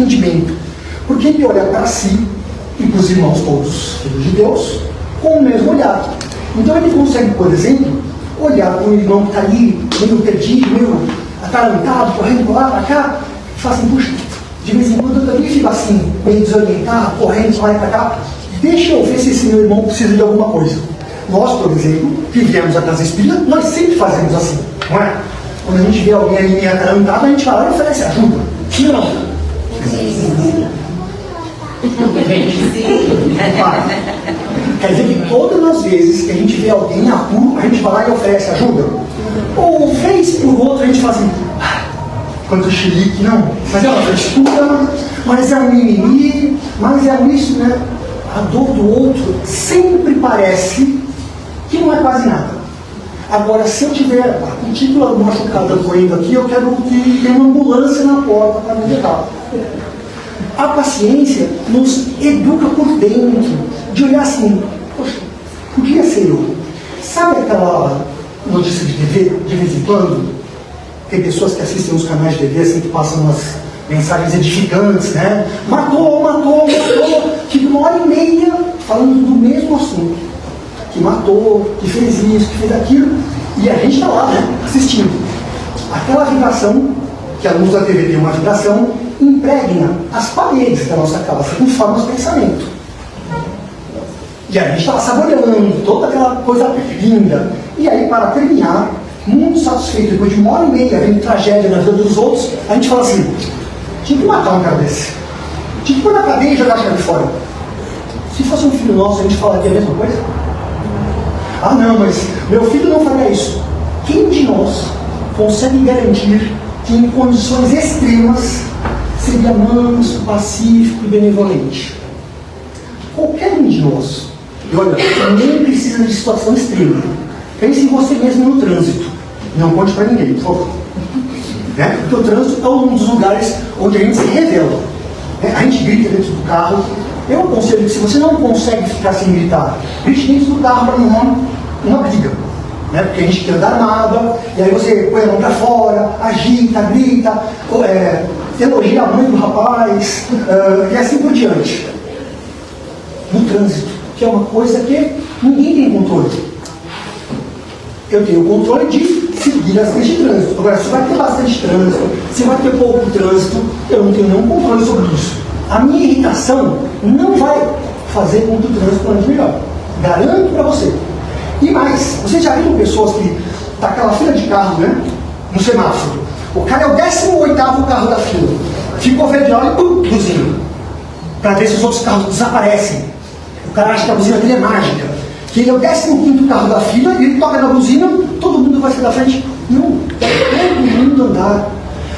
entendimento. Porque ele olha para si e para os irmãos todos, filhos de Deus, com o mesmo olhar. Então ele consegue, por exemplo, olhar para um irmão que está ali, meio perdido, meio atarantado, correndo para lá, para cá, e fala assim, puxa, de vez em quando eu também fico assim, meio desorientado, correndo para lá e para cá. Deixa eu ver se esse meu irmão precisa de alguma coisa. Nós, por exemplo, que viemos a casa espírita, nós sempre fazemos assim, não é? Quando a gente vê alguém ali meio atarantado, a gente vai lá e oferece ajuda. Sim ou não? Sim. Quer dizer que todas as vezes que a gente vê alguém em apuro, a gente vai lá e oferece ajuda. Ou vez por outra a gente fala assim, quanto xilique, não, mas é uma frescura, mas é um mimimi, mas é um isso, né? A dor do outro sempre parece que não é quase nada. Agora, se eu tiver o título machucado correndo aqui, eu quero que tenha uma ambulância na porta para me levar. A paciência nos educa por dentro, de olhar assim, poxa, podia ser eu. Sabe aquela notícia de TV, de vez em quando? Tem pessoas que assistem os canais de TV, assim, que passam umas mensagens edificantes, né? Matou, fica 1h30 falando do mesmo assunto. Que matou, que fez isso, que fez aquilo, e a gente está lá, né, assistindo. Aquela vibração, que a luz da TV tem uma vibração, impregna as paredes da nossa casa, com forma de pensamento. E a gente está lá saboreando toda aquela coisa linda. E aí, para terminar, muito satisfeito, depois de 1h30, vendo tragédia na vida dos outros, a gente fala assim, tinha que matar um cara desse. Tinha que pôr na cadeia e jogar a chave fora. Se fosse um filho nosso, a gente falaria a mesma coisa? Ah não, mas meu filho não faria isso. Quem de nós consegue garantir que em condições extremas seria manso, pacífico e benevolente? Qualquer um de nós. E olha, nem precisa de situação extrema. Pense em você mesmo no trânsito. Não conte para ninguém, por favor. Né? Porque o trânsito é um dos lugares onde a gente se revela. Né? A gente grita dentro do carro. Eu aconselho que se você não consegue ficar sem gritar, grite dentro do carro para não uma briga. Né? Porque a gente anda armada, e aí você põe a mão para fora, agita, grita, elogia a mãe do rapaz, e assim por diante. No trânsito, que é uma coisa que ninguém tem controle. Eu tenho o controle de seguir as leis de trânsito. Agora, se vai ter bastante trânsito, se vai ter pouco trânsito, eu não tenho nenhum controle sobre isso. A minha irritação não vai fazer com que o trânsito ande melhor. Garanto para você. E mais, vocês já viram pessoas que tá aquela fila de carro, né? No semáforo. O cara é o 18º carro da fila. Ficou verde e pum, buzina. Para ver se os outros carros desaparecem. O cara acha que a buzina dele é mágica. Que ele é o 15º carro da fila e ele toca na buzina, todo mundo vai sair da frente. Não, todo mundo andar.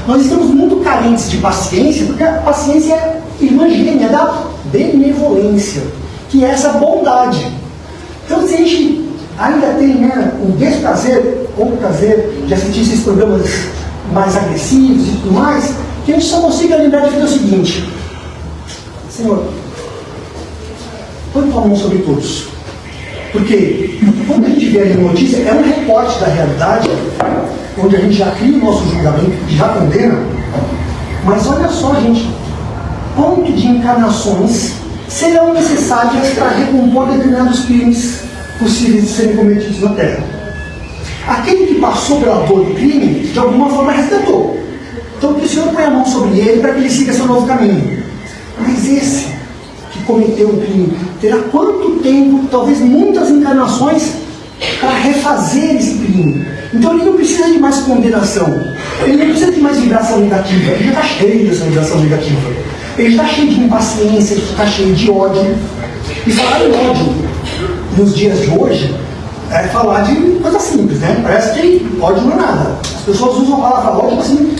Nós estamos muito carentes de paciência, porque a paciência é irmã gêmea da benevolência, que é essa bondade. Então, se a gente ainda tem, né, o desprazer ou o prazer de assistir esses programas mais agressivos e tudo mais, que a gente só consiga lembrar de fazer o seguinte: Senhor, põe tua mão sobre todos. Porque quando a gente vê a notícia, é um recorte da realidade, onde a gente já cria o nosso julgamento, já condena. Mas olha só, gente, quanto de encarnações serão necessárias para recompor determinados crimes possíveis de serem cometidos na Terra. Aquele que passou pela dor do crime, de alguma forma resgatou. Então que o Senhor põe a mão sobre ele para que ele siga seu novo caminho. Mas esse que cometeu o crime terá quanto tempo, talvez muitas encarnações, para refazer esse crime? Então ele não precisa de mais condenação, ele não precisa de mais vibração negativa, ele já está cheio dessa vibração negativa, ele está cheio de impaciência, ele está cheio de ódio. E falar em ódio nos dias de hoje é falar de coisa simples, né? Parece que ódio não é nada. As pessoas usam a palavra ódio assim,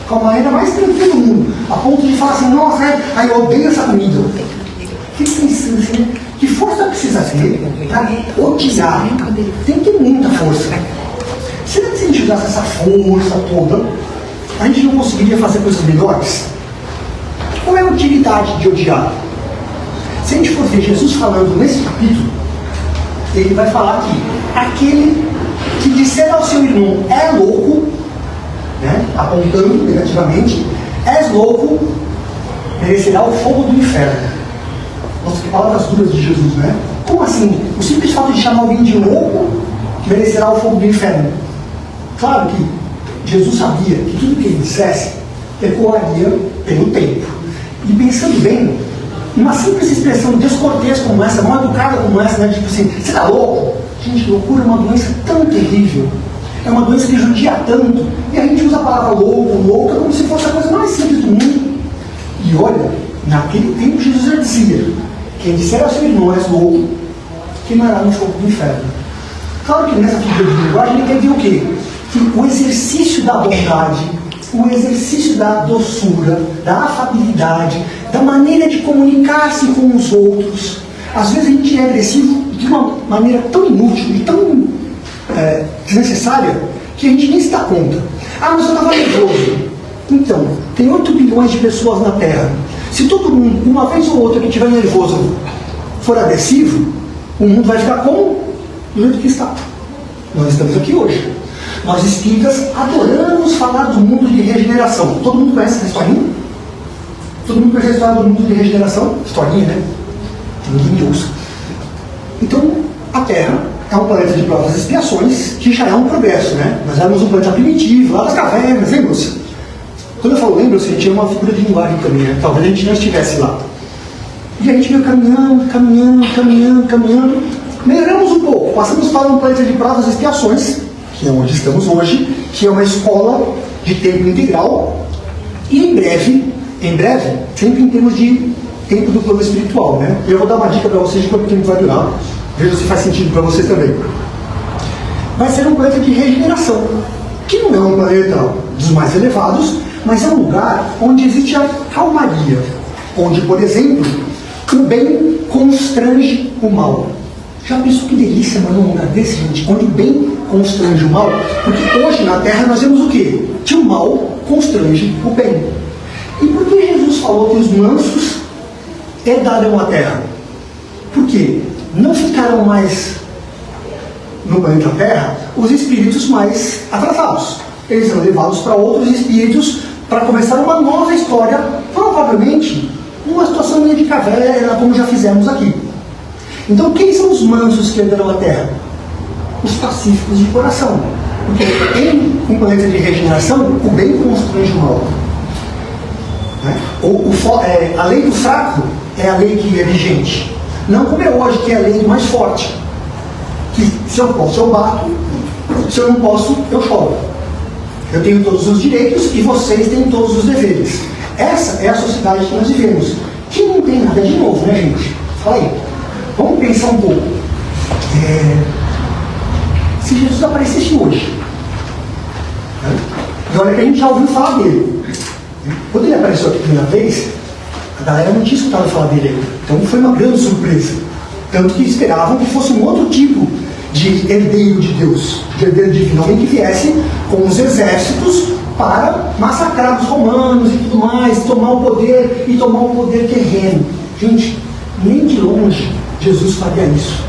com a maneira mais tranquila do mundo, a ponto de falar assim, nossa, aí eu odeio essa comida. Fique pensando assim, que força precisa ter para odiar? Tem que ter muita força. Será que se a gente usasse essa força toda, a gente não conseguiria fazer coisas melhores? Qual é a utilidade de odiar? Se a gente for ver Jesus falando nesse capítulo, ele vai falar que aquele que disser ao seu irmão é louco, né, apontando negativamente, és louco, merecerá o fogo do inferno. Nossa, que palavras duras de Jesus, né? Como assim? O simples fato de chamar alguém de louco merecerá o fogo do inferno. Claro que Jesus sabia que tudo que ele dissesse ecoaria pelo tempo. E pensando bem, uma simples expressão descortês como essa, mal educada como essa, né? Tipo assim, você tá louco? Gente, loucura é uma doença tão terrível. É uma doença que judia tanto. E a gente usa a palavra louco, louca, como se fosse a coisa mais simples do mundo. E olha, naquele tempo Jesus já dizia: quem disser ao seu irmão és louco, queimará no fogo do inferno. Claro que nessa figura de linguagem ele quer dizer o quê? Que o exercício da bondade, o exercício da doçura, da afabilidade, da maneira de comunicar-se com os outros. Às vezes a gente é agressivo de uma maneira tão inútil e tão desnecessária que a gente nem se dá conta. Ah, mas eu estava nervoso. Então, tem 8 bilhões de pessoas na Terra. Se todo mundo, uma vez ou outra que estiver nervoso, for agressivo, o mundo vai ficar como? Do jeito que está. Nós estamos aqui hoje. Nós espíritas adoramos falar do mundo de regeneração. Todo mundo conhece essa historinha? Todo mundo conhece a história do mundo de regeneração? Historinha, né? Ninguém me ouça. Então, a Terra é um planeta de provas e expiações, que já é um progresso, né? Nós éramos um planeta primitivo, lá das cavernas, lembra-se? Quando eu falo lembra-se, a gente tinha uma figura de linguagem também, né? Talvez a gente não estivesse lá. E a gente veio caminhando. Melhoramos um pouco, passamos para um planeta de provas e expiações, que é onde estamos hoje, que é uma escola de tempo integral, e em breve, sempre em termos de tempo do plano espiritual, né? Eu vou dar uma dica para vocês de quanto tempo vai durar, veja se faz sentido para vocês também. Vai ser um planeta de regeneração, que não é um planeta dos mais elevados, mas é um lugar onde existe a calmaria, onde, por exemplo, o bem constrange o mal. Já pensou que delícia, mas num lugar desse, gente, onde o bem constrange o mal? Porque hoje na Terra nós vemos o quê? Que o mal constrange o bem. E por que Jesus falou que os mansos herdarão a Terra? Por quê? Não ficarão mais no planeta Terra os espíritos mais atrasados. Eles serão levados para outros espíritos para começar uma nova história, provavelmente numa situação meio de caverna, como já fizemos aqui. Então, quem são os mansos que herdarão a Terra? Os pacíficos de coração. Porque em um planeta de regeneração, o bem constrange o mal. Né? A lei do fraco é a lei que é vigente. Não como é hoje, que é a lei do mais forte. Que se eu posso, eu bato. Se eu não posso, eu choro. Eu tenho todos os direitos e vocês têm todos os deveres. Essa é a sociedade que nós vivemos. Que não tem nada de novo, né, gente? Fala aí. Vamos pensar um pouco. Se Jesus aparecesse hoje, né? E olha que a gente já ouviu falar dele. Quando ele apareceu aqui a primeira vez, a galera não tinha escutado falar dele ainda. Então foi uma grande surpresa. Tanto que esperavam que fosse um outro tipo de herdeiro de Deus, de herdeiro divino, alguém que viesse com os exércitos para massacrar os romanos e tudo mais, tomar o poder terreno. Gente, nem de longe Jesus faria isso.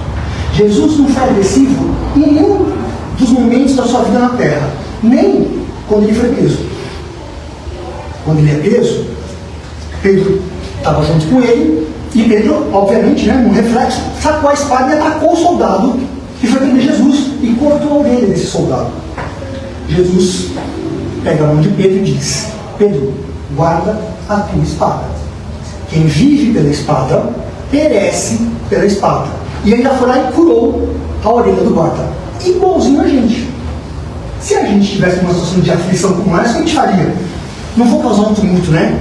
Jesus não foi agressivo em nenhum dos momentos da sua vida na Terra, nem quando ele foi preso. Quando ele é preso, Pedro estava junto com ele, e Pedro, obviamente, né, num reflexo, sacou a espada e atacou o soldado que foi prender Jesus e cortou a orelha desse soldado. Jesus pega a mão de Pedro e diz: Pedro, guarda a tua espada. Quem vive pela espada, perece pela espada. E ainda foi lá e curou a orelha do guarda. Igualzinho a gente. Se a gente tivesse uma situação de aflição como essa, o que a gente faria? Não vou causar um tumulto, né?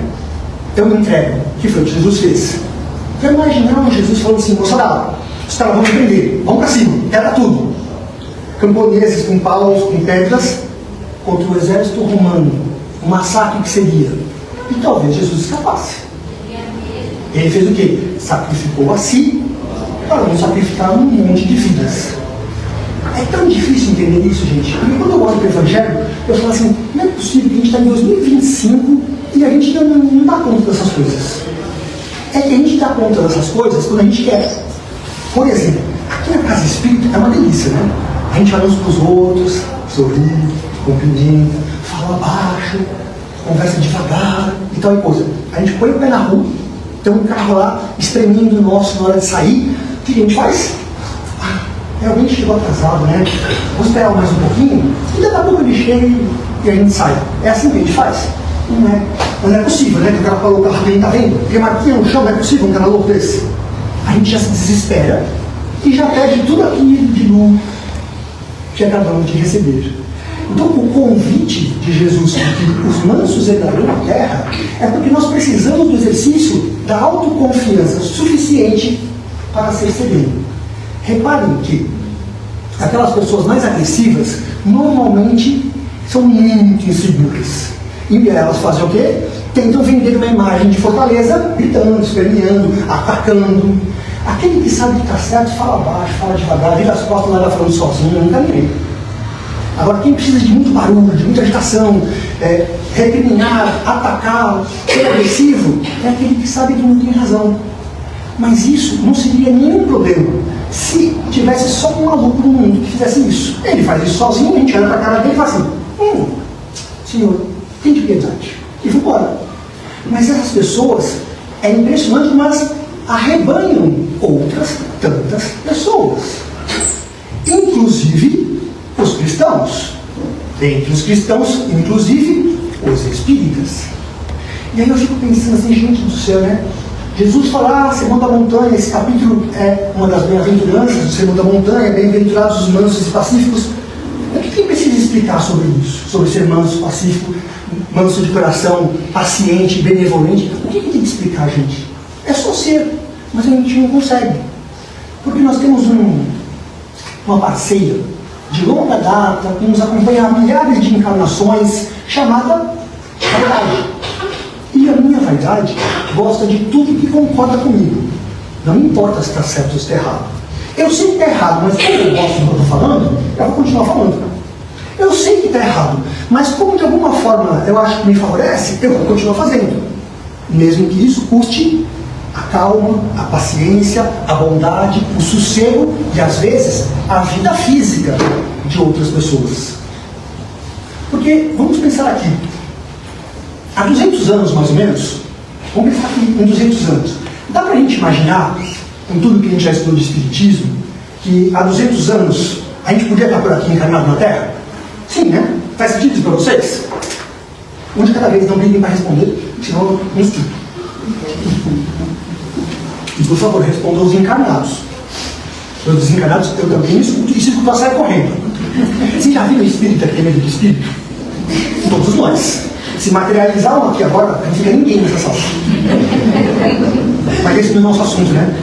Eu me entrego. O que foi o que Jesus fez? Eu imaginava Jesus falando assim: moçada, os caras vão me prender, vão pra cima, quebra tudo. Camponeses com paus, com pedras, contra o exército romano. O massacre que seria. E talvez Jesus escapasse. Ele fez o quê? Sacrificou a si para não sacrificar um monte de vidas. É tão difícil entender isso, gente. Porque quando eu olho para o Evangelho, eu falo assim: não é possível que a gente está em 2025 e a gente não dá conta dessas coisas. É que a gente dá conta dessas coisas quando a gente quer. Por exemplo, aqui na Casa Espírita é uma delícia, né? A gente olha uns para os outros, sorri, cumprimenta, fala baixo, conversa devagar e tal e coisa. A gente põe o pé na rua, tem um carro lá espremendo o nosso na hora de sair. O que a gente faz? Realmente chegou atrasado, né? Vou esperar mais um pouquinho e daqui a pouco ele chega e a gente sai. É assim que a gente faz? Não é. Mas não é possível, né? Que o cara parou o carro, nem tá vendo? Tem marquinha no chão, não é possível um cara louco desse. A gente já se desespera e já pede tudo aquilo de novo que acabamos de receber. Então, o convite de Jesus para que os mansos herdarão a terra é porque nós precisamos do exercício da autoconfiança suficiente para ser sereno. Reparem que aquelas pessoas mais agressivas normalmente são muito inseguras. E elas fazem o quê? Tentam vender uma imagem de fortaleza, gritando, esperneando, atacando. Aquele que sabe que está certo, fala baixo, fala devagar, vira as costas, lá falando sozinho, não está ninguém. Agora, quem precisa de muito barulho, de muita agitação, recriminar, atacar, ser agressivo, é aquele que sabe que não tem razão. Mas isso não seria nenhum problema se tivesse só um maluco no mundo que fizesse isso. Ele faz isso sozinho, a gente olha para a cara dele e fala assim: senhor, tem de piedade. E vamos embora. Mas essas pessoas, é impressionante, mas arrebanham outras tantas pessoas. Inclusive os cristãos. Dentre os cristãos, inclusive os espíritas. E aí eu fico pensando assim, gente do céu, né? Jesus fala, Sermão da Montanha, esse capítulo é uma das bem-aventuranças do Sermão da Montanha, bem-aventurados os mansos e pacíficos. O que tem precisa explicar sobre isso? Sobre ser manso, pacífico, manso de coração, paciente, benevolente? O que tem que explicar, gente? É só ser, mas a gente não consegue. Porque nós temos uma parceira de longa data, que nos acompanha há milhares de encarnações, chamada vaidade. E a minha vaidade gosta de tudo que concorda comigo. Não importa se está certo ou se está errado. Eu sei que está errado, mas como eu gosto do que eu estou falando, eu vou continuar falando. Eu sei que está errado, mas como de alguma forma eu acho que me favorece, eu vou continuar fazendo. Mesmo que isso custe a calma, a paciência, a bondade, o sossego e, às vezes, a vida física de outras pessoas. Porque, vamos pensar aqui, há 200 anos, mais ou menos, vamos pensar aqui em 200 anos, dá para a gente imaginar, com tudo que a gente já estudou de Espiritismo, que há 200 anos a gente podia estar por aqui encarnado na Terra? Sim, né? Faz sentido isso para vocês? Um de cada vez, não briguem para responder, senão eu não estudo. E por favor, respondam os encarnados. Os desencarnados, eu também escuto, e se escutar, sai correndo. Vocês já viram espírita que tem medo de espírito? Todos nós. Se materializar um aqui agora, não fica ninguém nessa sala. Mas esse não é o nosso assunto, né?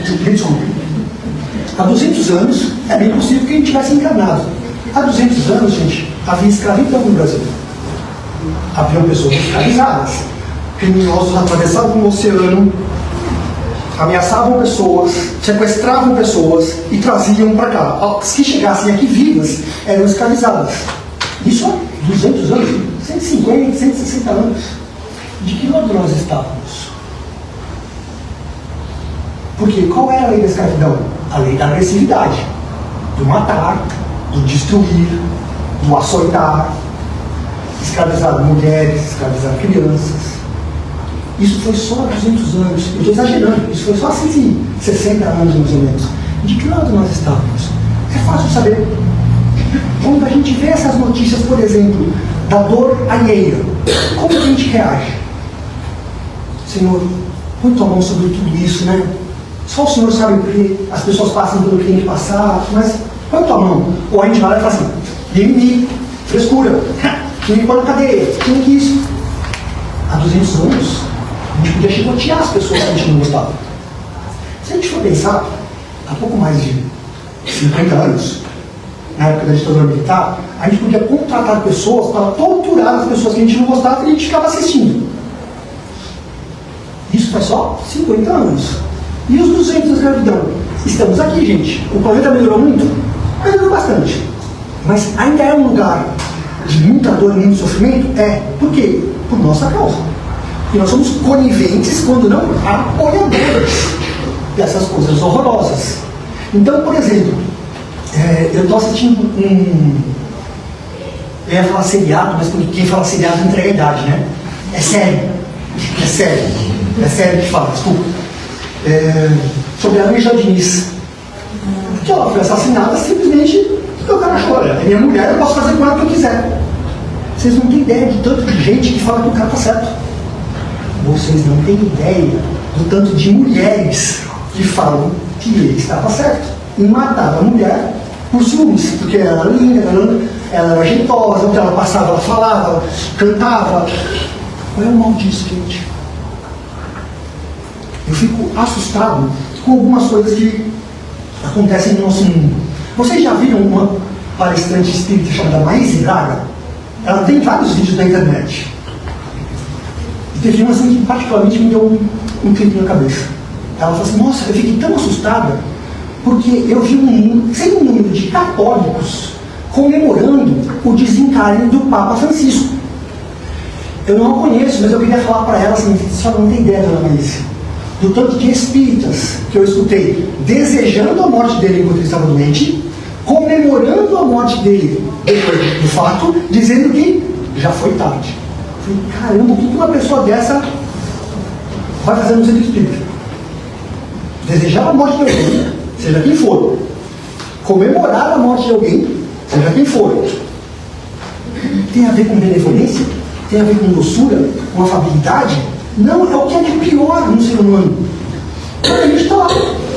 Há 200 anos, é bem possível que a gente tivesse encarnado. Há 200 anos, gente, havia escravidão no Brasil. Haviam pessoas escravizadas. Criminosos atravessavam o oceano, ameaçavam pessoas, sequestravam pessoas e traziam para cá. As que chegassem aqui vivas eram escravizadas. Isso há 200 anos, 150, 160 anos. De que lado nós estávamos? Porque qual era a lei da escravidão? A lei da agressividade, do matar, do destruir, do açoitar, escravizar mulheres, escravizar crianças. Isso foi só há 200 anos. Eu estou exagerando, isso foi só há 160 anos, mais ou menos. De que lado nós estávamos? É fácil saber. Quando a gente vê essas notícias, por exemplo, da dor alheia, como que a gente reage? Senhor, põe tua mão sobre tudo isso, né? Só o Senhor sabe porque as pessoas passam pelo que tem que passar, mas põe tua mão. Ou a gente vai lá e fala assim, mimimi, frescura, que me põe na cadeia, quem que isso? Há 200 anos, a gente podia chicotear as pessoas que a gente não gostava. Se a gente for pensar, há pouco mais de 50 anos, na época da ditadura militar, a gente podia contratar pessoas para torturar as pessoas que a gente não gostava e a gente ficava assistindo. Isso faz só 50 anos. E os 200 da escravidão? Estamos aqui, gente. O planeta melhorou muito? Melhorou bastante. Mas ainda é um lugar de muita dor e muito sofrimento? É. Por quê? Por nossa causa. E nós somos coniventes, quando não apoiadores dessas coisas horrorosas. Então, por exemplo, eu estou assistindo eu ia falar seriado, mas quem fala seriado entrega a idade, né? É sério. É sério. É sério que fala, desculpa. Sobre a Angela Diniz. Que ela foi assassinada simplesmente porque o cara chora. É minha mulher, eu posso fazer com ela o que eu quiser. Vocês não têm ideia do tanto de gente que fala que o cara está certo. Vocês não têm ideia do tanto de mulheres que falam que ele estava certo em matar a mulher por ciúmes, porque ela era linda, ela era jeitosa, onde ela passava, ela falava, ela cantava. Qual é o mal disso, gente? Eu fico assustado com algumas coisas que acontecem no nosso mundo. Vocês já viram uma palestrante espírita chamada Maíse Braga? Ela tem vários vídeos na internet. E teve uma assim que particularmente me deu um clique na cabeça. Ela falou assim, nossa, eu fiquei tão assustada porque eu vi um número de católicos comemorando o desencarne do Papa Francisco. Eu não a conheço, mas eu queria falar para ela assim, só não tem ideia, dona Maíse, do tanto de espíritas que eu escutei desejando a morte dele enquanto ele estava doente, comemorando a morte dele depois do fato, dizendo que já foi tarde. Eu falei, caramba, o que uma pessoa dessa vai fazer no centro espírita? Desejar a morte de alguém, seja quem for. Comemorar a morte de alguém, seja quem for. Tem a ver com benevolência? Tem a ver com doçura? Com afabilidade? Não, é o que é de pior no ser humano. A gente está lá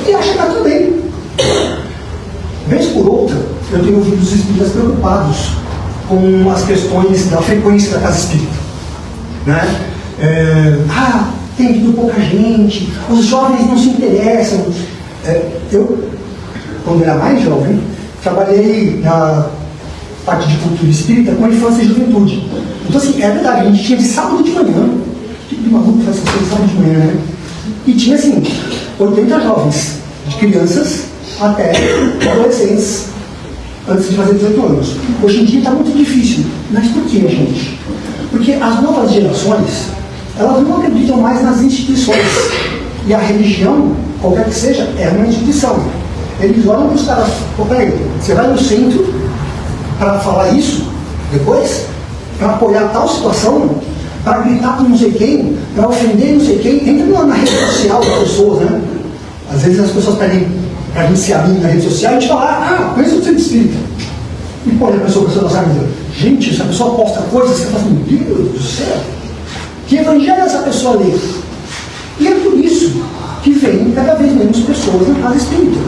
e acha que está tudo bem. Vez por outra, eu tenho ouvido os espíritas preocupados com as questões da frequência da casa espírita. Né? Tem vindo pouca gente, os jovens não se interessam. Eu, quando era mais jovem, trabalhei na parte de cultura espírita com infância e juventude. Então, assim, é verdade, a gente tinha de sábado de manhã, tipo de maluco faz essas coisas sábado de manhã, né? E tinha, assim, 80 jovens, de crianças até adolescentes, antes de fazer 18 anos. Hoje em dia está muito difícil. Mas por que, gente? Porque as novas gerações, elas não acreditam mais nas instituições. E a religião, qualquer que seja, é uma instituição. Eles olham para os caras, peraí, você vai no centro para falar isso depois? Para apoiar tal situação? Para gritar com não sei quem? Para ofender não sei quem? Entra na rede social das pessoas, né? Às vezes as pessoas pedem para a gente se abrir na rede social e a gente fala, conheço o centro espírita. E põe a pessoa na nossa vida. Gente, se a pessoa posta coisas, você fala assim, meu Deus do céu, que evangelho essa pessoa lê? E é por isso que vem cada vez menos pessoas na casa espírita.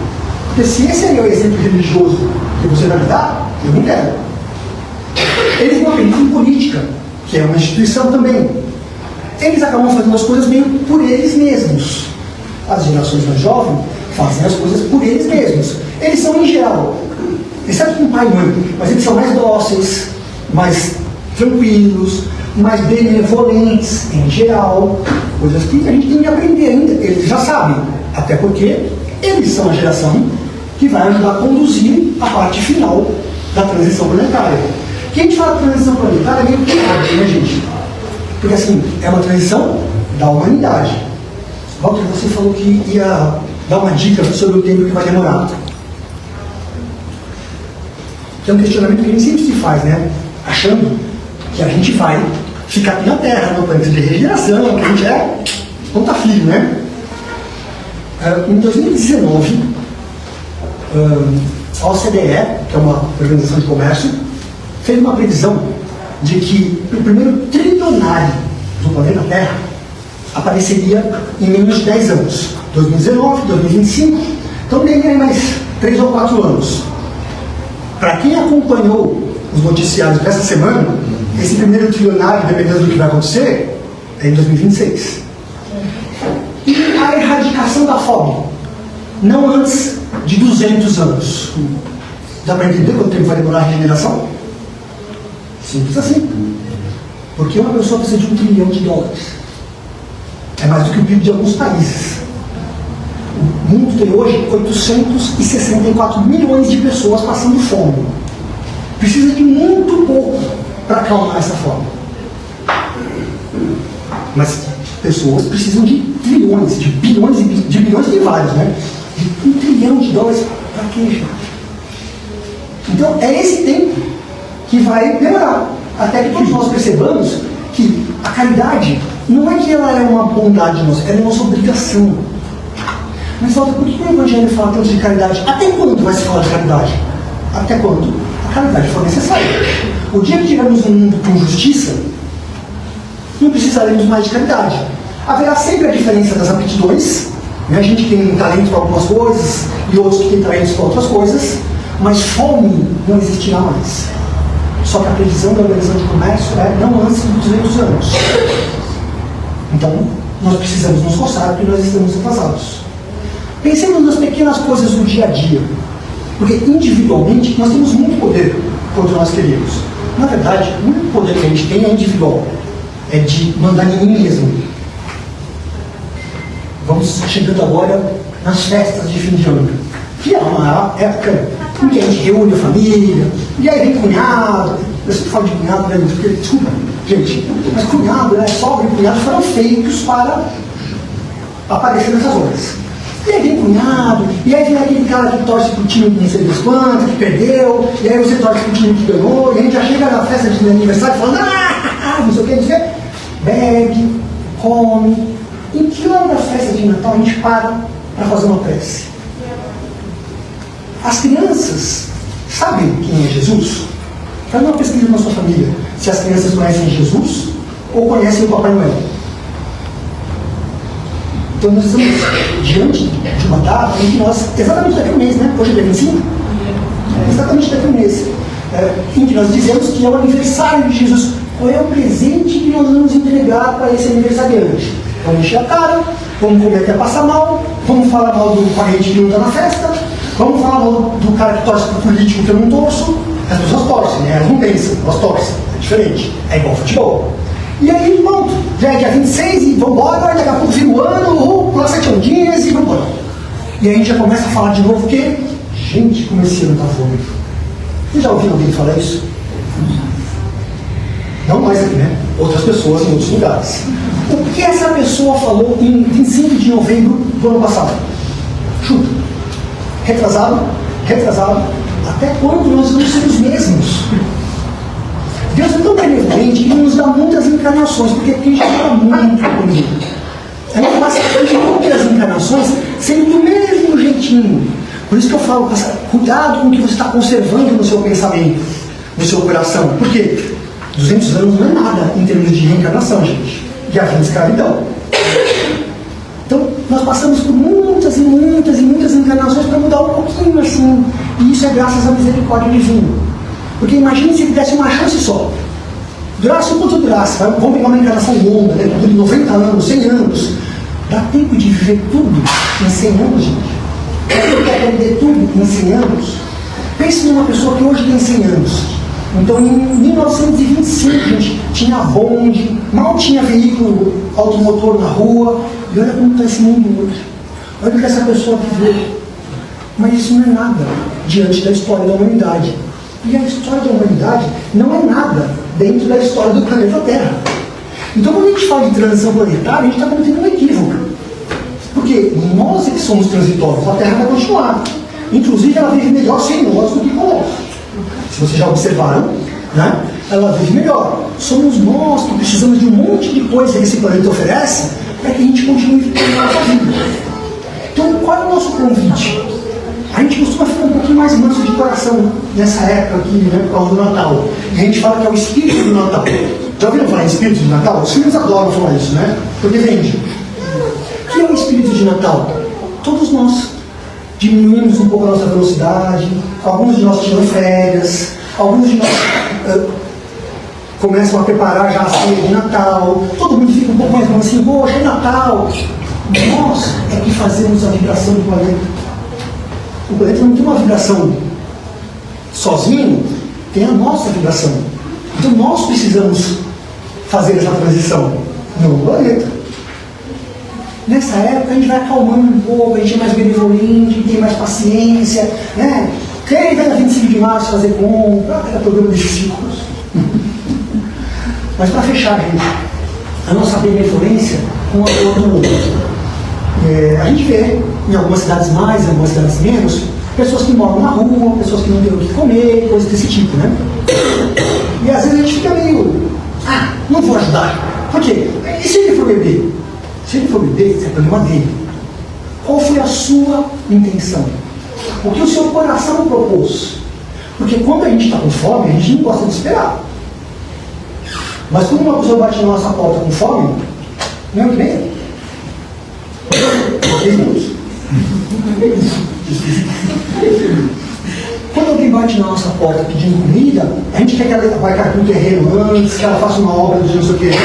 Porque se esse é o exemplo religioso que você vai me dar, eu não quero. Eles não acreditam em política, que é uma instituição também. Eles acabam fazendo as coisas meio por eles mesmos. As gerações mais jovens fazem as coisas por eles mesmos. Eles são em geral, exceto com pai e mãe, mas eles são mais dóceis, mais tranquilos, mais benevolentes em geral, coisas que a gente tem que aprender ainda. Eles já sabem, até porque eles são a geração que vai ajudar a conduzir a parte final da transição planetária. Que a gente fala de transição planetária é meio piada, né, gente? Porque assim, é uma transição da humanidade. Walter, você falou que ia dar uma dica sobre o tempo que vai demorar. Que é um questionamento que a gente sempre se faz, né? Achando que a gente vai ficar aqui na Terra, no planeta de regeneração, que a gente é ponta firme, né? Em 2019, a OCDE, que é uma organização de comércio, fez uma previsão de que o primeiro trilionário do planeta Terra apareceria em menos de 10 anos. 2019, 2025, então tem mais 3 ou 4 anos. Para quem acompanhou os noticiários dessa semana, esse primeiro trilionário, dependendo do que vai acontecer, é em 2026. E a erradicação da fome, não antes de 200 anos. Dá para entender quanto tempo vai demorar a regeneração? Simples assim. Porque uma pessoa precisa de $1 trilhão. É mais do que o PIB de alguns países. O mundo tem hoje 864 milhões de pessoas passando fome. Precisa de muito pouco para acalmar essa fome. Mas pessoas precisam de trilhões, de bilhões, de bilhões de vários, né? De $1 trilhão para quê, gente? Então é esse tempo que vai demorar. Até que todos nós percebamos que a caridade não é que ela é uma bondade nossa, ela é nossa obrigação. Mas volta, por que o Evangelho fala tanto de caridade? Até quando vai se falar de caridade? Até quando a caridade for necessária. O dia que tivermos um mundo com justiça, não precisaremos mais de caridade. Haverá sempre a diferença das aptidões, né? A gente tem talento para algumas coisas e outros que têm talentos para outras coisas, mas fome não existirá mais. Só que a previsão da Organização de Comércio é não antes de 200 anos. Então, nós precisamos nos coçar porque nós estamos atrasados. Pensemos nas pequenas coisas do dia a dia, porque individualmente nós temos muito poder quanto nós queremos. Na verdade, o único poder que a gente tem é individual, é de mandar em mim mesmo. Vamos chegando agora nas festas de fim de ano, que é uma época em que a gente reúne a família, e aí vem cunhado. Eu sempre falo de cunhado, né? Porque, desculpa, gente, mas cunhado, né? Sogra e cunhado foram feitos para aparecer nessas horas. E aí vem cunhado, e aí vem aquele cara que torce pro time que não sei das quantas, que perdeu, e aí você torce pro time que ganhou, e a gente já chega na festa de aniversário falando, não sei o que, não sei o que, bebe, come. Em que hora da festa de Natal a gente para fazer uma prece? As crianças sabem quem é Jesus? Faz uma pesquisa na sua família, se as crianças conhecem Jesus ou conhecem o Papai Noel. Então nós estamos diante de uma data em que nós, exatamente daqui a um mês, né? Hoje é dia 25? Exatamente daqui a um mês. Em que nós dizemos que é o aniversário de Jesus. Qual é o presente que nós vamos entregar para esse aniversariante? Vamos encher a cara, vamos comer até passar mal, vamos falar mal do parente que não está na festa, vamos falar mal do cara que torce para o político que eu não torço. As pessoas torcem, né? Elas não pensam, elas torcem. É diferente. É igual futebol. E aí, pronto, já é dia 26 e vambora, daqui a pouco vira o ano, com as 7 ondinhas e vambora. E aí a gente já começa a falar de novo que, gente, como esse ano está fome. Vocês já ouviram alguém falar isso? Não mais aqui, né? Outras pessoas em outros lugares. O que essa pessoa falou em 25 de novembro do ano passado? Chuta. Retrasado? Retrasado. Até quando nós vamos ser os mesmos? Deus é tão benevolente que nos dá muitas encarnações, porque a gente está muito comigo. A gente passa muitas encarnações sendo do mesmo jeitinho. Por isso que eu falo, cuidado com o que você está conservando no seu pensamento, no seu coração. Por quê? 200 anos não é nada em termos de reencarnação, gente. E a vida de escravidão. Então, nós passamos por muitas e muitas e muitas encarnações para mudar um pouquinho assim. E isso é graças à misericórdia divina. Porque imagine se ele desse uma chance só. Durasse o quanto durasse. Vamos pegar uma encarnação longa, né? De 90 anos, 100 anos. Dá tempo de viver tudo em 100 anos, gente. Dá tempo de aprender tudo em 100 anos. Pense numa pessoa que hoje tem 100 anos. Então, em 1925, gente, tinha bonde, mal tinha veículo automotor na rua. E olha como está esse mundo hoje. Olha o que essa pessoa viveu. Mas isso não é nada diante da história da humanidade. E a história da humanidade não é nada dentro da história do planeta Terra. Então, quando a gente fala de transição planetária, a gente está cometendo um equívoco. Porque nós é que somos transitórios, a Terra vai continuar. Inclusive, ela vive melhor sem nós do que conosco. Se vocês já observaram, né? Ela vive melhor. Somos nós que precisamos de um monte de coisa que esse planeta oferece para que a gente continue vivendo a nossa vida. Então, qual é o nosso convite? A gente costuma ficar um pouquinho mais manso de coração nessa época aqui, né, por causa do Natal. E a gente fala que é o espírito do Natal. Já ouviram falar em espírito de Natal? Os filhos adoram falar isso, né? Porque vende. O que é o espírito de Natal? Todos nós diminuímos um pouco a nossa velocidade, alguns de nós tiram férias, alguns de nós começam a preparar já a ceia de Natal, todo mundo fica um pouco mais assim, poxa, é Natal. Nós é que fazemos a vibração do planeta. O planeta não tem uma vibração sozinho, tem a nossa vibração. Então nós precisamos fazer essa transição no planeta. Nessa época a gente vai acalmando um pouco, a gente é mais benevolente, tem mais paciência, né? Quem vai na 25 de março fazer compra, era programa de ciclos. Mas para fechar, gente, a nossa benevolência com a dor do outro. A gente vê em algumas cidades mais, em algumas cidades menos, pessoas que moram na rua, pessoas que não têm o que comer, coisas desse tipo, né? E às vezes a gente fica meio, não vou ajudar. Por quê? E se ele for beber? Se ele for beber, é problema dele. Qual foi a sua intenção? O que o seu coração propôs? Porque quando a gente está com fome, a gente não gosta de esperar. Mas quando uma pessoa bate na nossa porta com fome, não é o que vem? 10 minutos. Quando alguém bate na nossa porta pedindo comida, a gente quer que ela vai cair no terreno antes, que ela faça uma obra de não sei o que antes.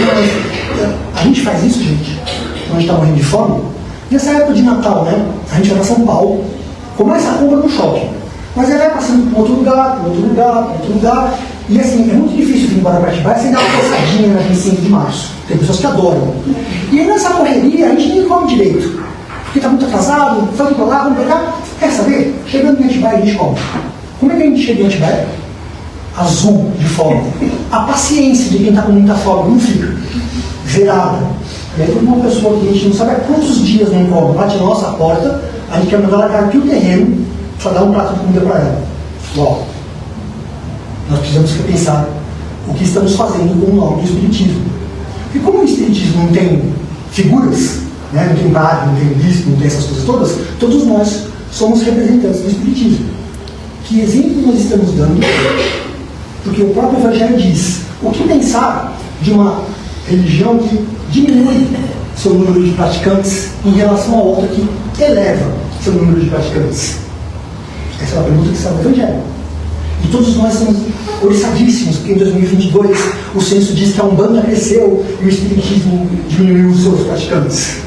A gente faz isso, gente, quando a gente está morrendo de fome. Nessa época de Natal, né? A gente vai para São Paulo, começa a compra no shopping. Mas aí vai passando para outro lugar, para outro lugar, para outro lugar. E assim, é muito difícil vir embora para Atibaia sem dar uma passadinha na 25 de março. Tem pessoas que adoram. E aí nessa correria, a gente nem come direito. Porque está muito atrasado, vamos para lá, vamos pegar. Quer saber? Chegando em Atibaia, a gente come. Como é que a gente chega em Atibaia? Azul de fome. A paciência de quem está com muita fome não fica. Zerada. E aí uma pessoa que a gente não sabe há quantos dias não come, bate na nossa porta, a gente quer mandar ela cair aqui o terreno para dar um prato de comida para ela. Uau! Nós precisamos repensar o que estamos fazendo com o nome do Espiritismo. E como o Espiritismo não tem figuras, né, não tem padre, não tem bispo, não tem essas coisas todas, todos nós somos representantes do Espiritismo. Que exemplo nós estamos dando? Porque o próprio Evangelho diz: o que pensar de uma religião que diminui seu número de praticantes em relação a outra que eleva seu número de praticantes? Essa é uma pergunta que está no Evangelho. E todos nós somos oriçadíssimos, porque em 2022 o censo diz que a Umbanda cresceu e o Espiritismo diminuiu os seus praticantes.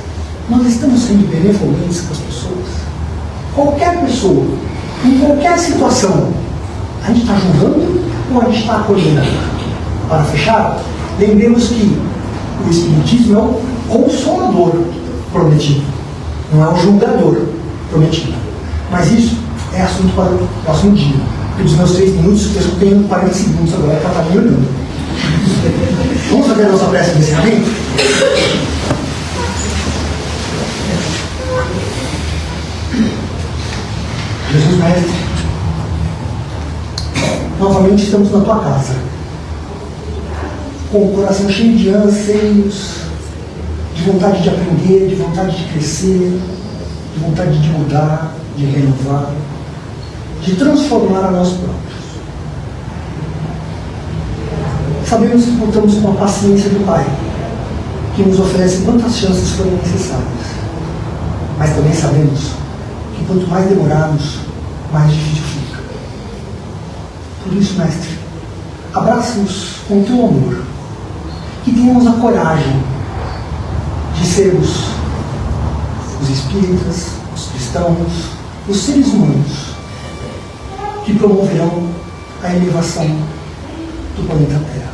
Nós estamos sendo benevolentes com as pessoas. Qualquer pessoa, em qualquer situação, a gente está julgando ou a gente está acolhendo? Para fechar, lembremos que o Espiritismo é o consolador prometido, não é o julgador prometido. Mas isso é assunto para o próximo dia. Porque dos meus 3 minutos, eu tenho 40 segundos agora para estar me olhando. Vamos fazer a nossa prece de encerramento? Jesus Mestre, novamente estamos na tua casa, com o coração cheio de anseios, de vontade de aprender, de vontade de crescer, de vontade de mudar, de renovar, de transformar a nós próprios. Sabemos que contamos com a paciência do Pai, que nos oferece quantas chances forem necessárias. Mas também sabemos que quanto mais demorarmos, mais difícil fica. Por isso, Mestre, abraça-nos com o teu amor, que tenhamos a coragem de sermos os espíritas, os cristãos, os seres humanos que promoverão a elevação do planeta Terra.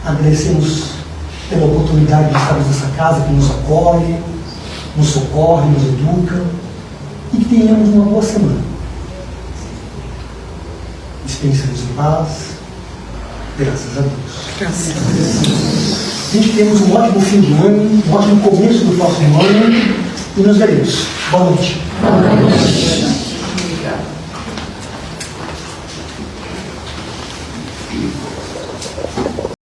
Agradecemos pela oportunidade de estarmos nessa casa que nos acolhe, nos socorre, nos educa, e que tenhamos uma boa semana. Dispensa-nos em paz, graças a Deus. Graças a Deus. A gente temos um ótimo fim de ano, um ótimo começo do próximo ano, e nos veremos. Boa noite. Boa noite.